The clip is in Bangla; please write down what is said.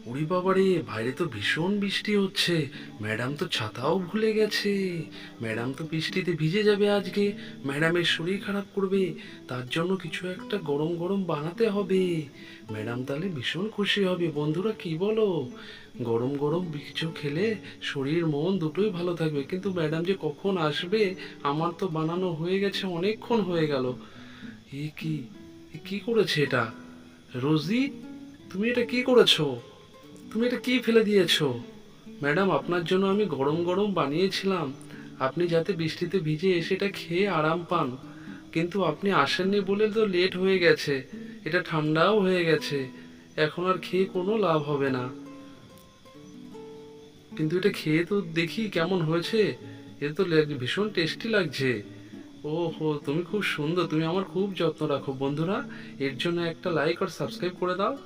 ওরে বাবারে, বাইরে তো ভীষণ বৃষ্টি হচ্ছে। ম্যাডাম তো ছাতাও ভুলে গেছে। ম্যাডাম তো বৃষ্টিতে ভিজে যাবে আজকে। ম্যাডামের শরীর খারাপ করবে। তার জন্য কিছু একটা গরম গরম বানাতে হবে। ম্যাডাম তাহলে ভীষণ খুশি হবে। বন্ধুরা কি বলো? গরম গরম কিছু খেলে শরীর মন দুটোই ভালো থাকবে। কিন্তু ম্যাডাম যে কখন আসবে, আমার তো বানানো হয়ে গেছে, অনেকক্ষণ হয়ে গেল। এ কি, এ কি করেছে এটা? রোজি, তুমি এটা কি করেছো? তুমি এটা কি ফেলে দিয়েছো? ম্যাডাম, আপনার জন্য আমি গরম গরম বানিয়েছিলাম, আপনি যাতে বৃষ্টিতে ভিজে এসে এটা খেয়ে আরাম পান। কিন্তু আপনি আসেননি বলে তো লেট হয়ে গেছে। এটা ঠান্ডাও হয়ে গেছে। এখন আর খেয়ে কোনো লাভ হবে না। কিন্তু এটা খেয়ে তো দেখি কেমন হয়েছে। এটা তো ভীষণ টেস্টি লাগছে। ওহো, তুমি খুব সুন্দর, তুমি আমার খুব যত্ন রাখো। বন্ধুরা, এর জন্য একটা লাইক আর সাবস্ক্রাইব করে দাও।